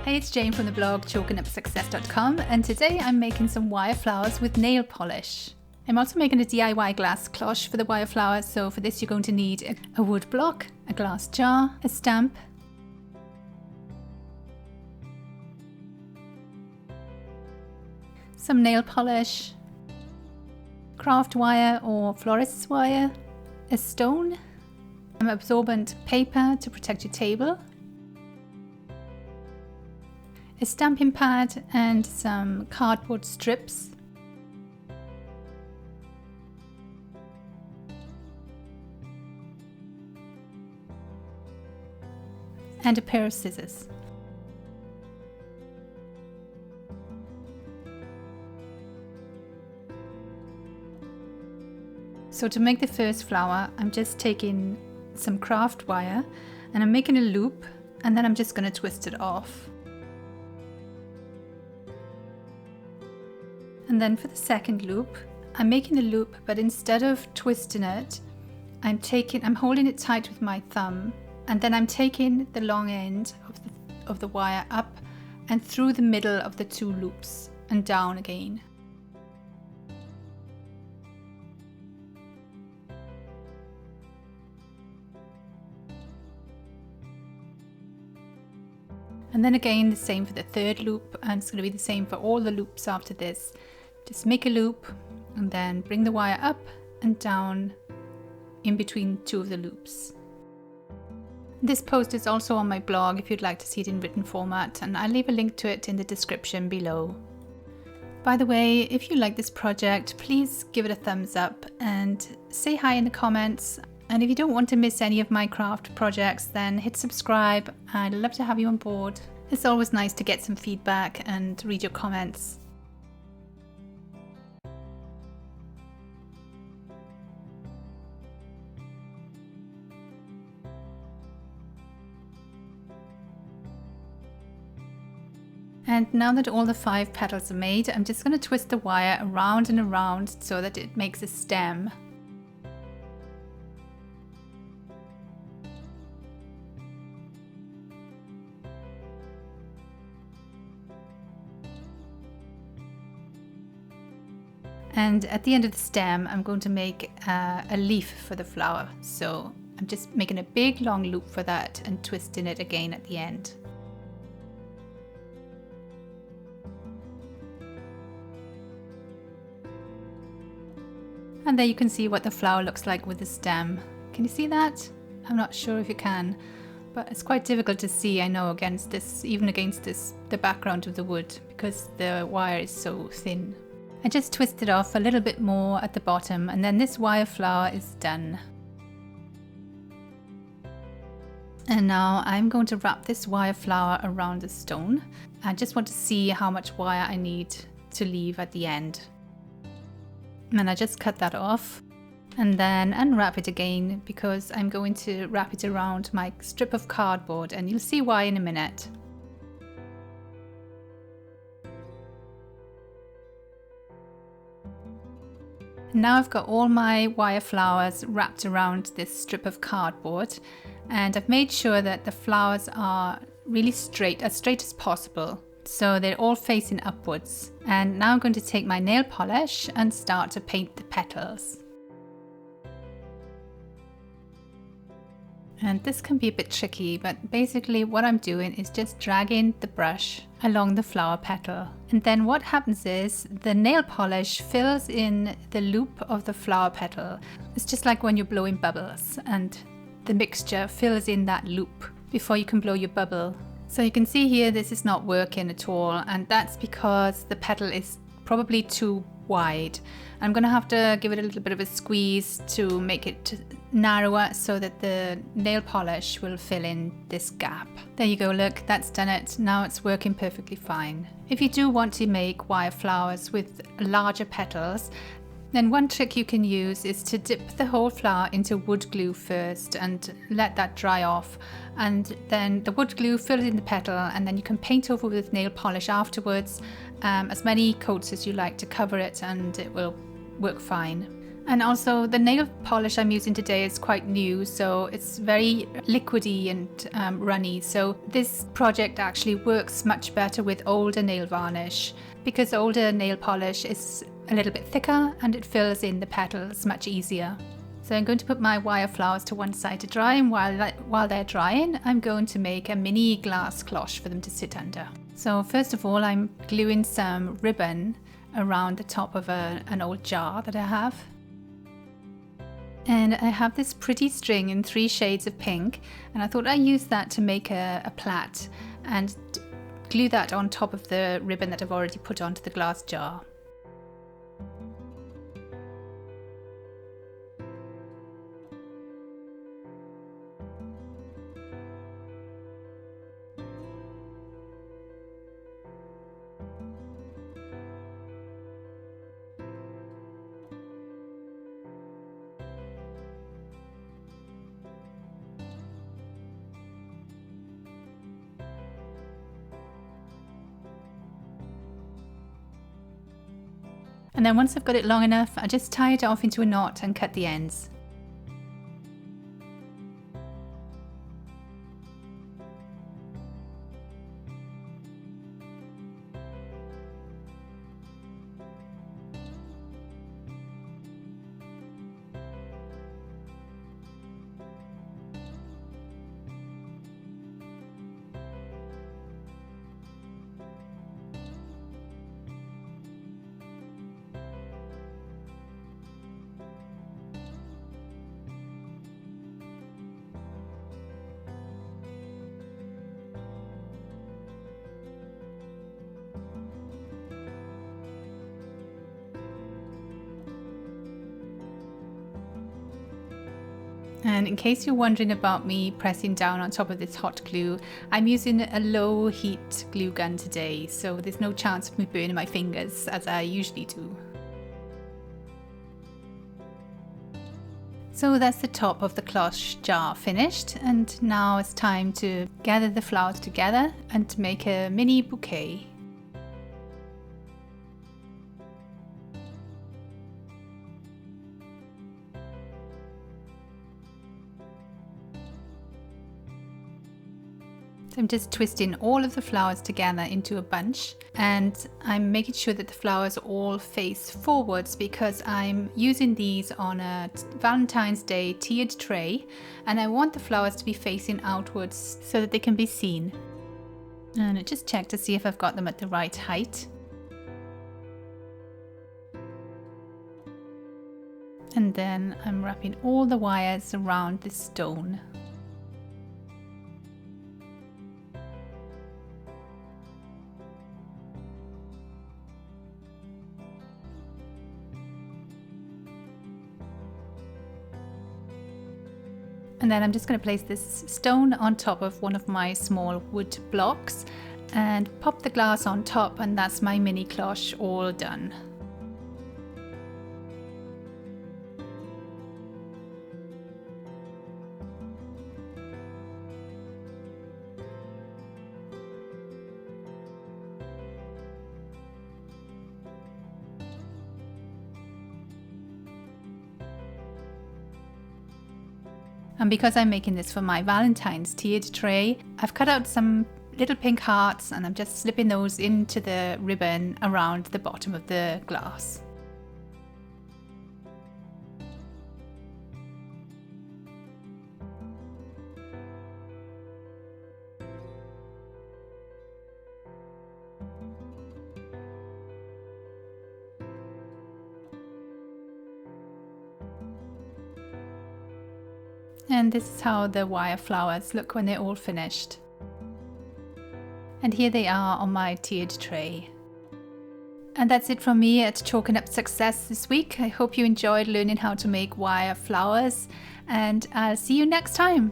Hey, it's Jane from the blog chalkandupsuccess.com, and today I'm making some wire flowers with nail polish. I'm also making a DIY glass cloche for the wire flowers, so for this you're going to need a wood block, a glass jar, a stamp, some nail polish, craft wire or florist's wire, a stone, absorbent paper to protect your table, a stamping pad and some cardboard strips, and a pair of scissors. So to make the first flower, I'm just taking some craft wire and I'm making a loop, and then I'm just going to twist it off. And then for the second loop, I'm making a loop, but instead of twisting it, I'm holding it tight with my thumb, and then I'm taking the long end of the wire up and through the middle of the two loops and down again. And then again the same for the third loop, and it's going to be the same for all the loops after this. Just make a loop and then bring the wire up and down in between two of the loops. This post is also on my blog if you'd like to see it in written format, and I'll leave a link to it in the description below. By the way, if you like this project, please give it a thumbs up and say hi in the comments. And if you don't want to miss any of my craft projects, then hit subscribe. I'd love to have you on board. It's always nice to get some feedback and read your comments. And now that all the 5 petals are made, I'm just going to twist the wire around and around so that it makes a stem. And at the end of the stem, I'm going to make a leaf for the flower. So I'm just making a big long loop for that and twisting it again at the end. And there you can see what the flower looks like with the stem. Can you see that? I'm not sure if you can, but it's quite difficult to see, I know, even against the background of the wood, because the wire is so thin. I just twisted off a little bit more at the bottom, and then this wire flower is done. And now I'm going to wrap this wire flower around the stone. I just want to see how much wire I need to leave at the end. And I just cut that off and then unwrap it again, because I'm going to wrap it around my strip of cardboard, and you'll see why in a minute. Now I've got all my wire flowers wrapped around this strip of cardboard, and I've made sure that the flowers are really straight as possible, so they're all facing upwards. And now I'm going to take my nail polish and start to paint the petals. And this can be a bit tricky, but basically what I'm doing is just dragging the brush along the flower petal. And then what happens is the nail polish fills in the loop of the flower petal. It's just like when you're blowing bubbles, and the mixture fills in that loop before you can blow your bubble. So you can see here this is not working at all, and that's because the petal is probably too wide. I'm going to have to give it a little bit of a squeeze to make it narrower so that the nail polish will fill in this gap. There you go, look, that's done it. Now it's working perfectly fine. If you do want to make wire flowers with larger petals, then one trick you can use is to dip the whole flower into wood glue first and let that dry off, and then the wood glue fills in the petal, and then you can paint over with nail polish afterwards, as many coats as you like to cover it, and it will work fine. And also the nail polish I'm using today is quite new, so it's very liquidy and runny. So this project actually works much better with older nail varnish because older nail polish is a little bit thicker and it fills in the petals much easier. So I'm going to put my wire flowers to one side to dry, and while they're drying, I'm going to make a mini glass cloche for them to sit under. So first of all, I'm gluing some ribbon around the top of an old jar that I have. And I have this pretty string in 3 shades of pink, and I thought I'd use that to make a plait and glue that on top of the ribbon that I've already put onto the glass jar. And then once I've got it long enough, I just tie it off into a knot and cut the ends. And in case you're wondering about me pressing down on top of this hot glue, I'm using a low heat glue gun today, so there's no chance of me burning my fingers as I usually do. So that's the top of the cloche jar finished, and now it's time to gather the flowers together and to make a mini bouquet. So I'm just twisting all of the flowers together into a bunch, and I'm making sure that the flowers all face forwards because I'm using these on a Valentine's Day tiered tray, and I want the flowers to be facing outwards so that they can be seen. And I just check to see if I've got them at the right height. And then I'm wrapping all the wires around the stone. And then I'm just going to place this stone on top of one of my small wood blocks and pop the glass on top, and that's my mini cloche all done. And because I'm making this for my Valentine's tiered tray, I've cut out some little pink hearts and I'm just slipping those into the ribbon around the bottom of the glass. And this is how the wire flowers look when they're all finished. And here they are on my tiered tray. And that's it from me at Chalking Up Success this week. I hope you enjoyed learning how to make wire flowers, and I'll see you next time.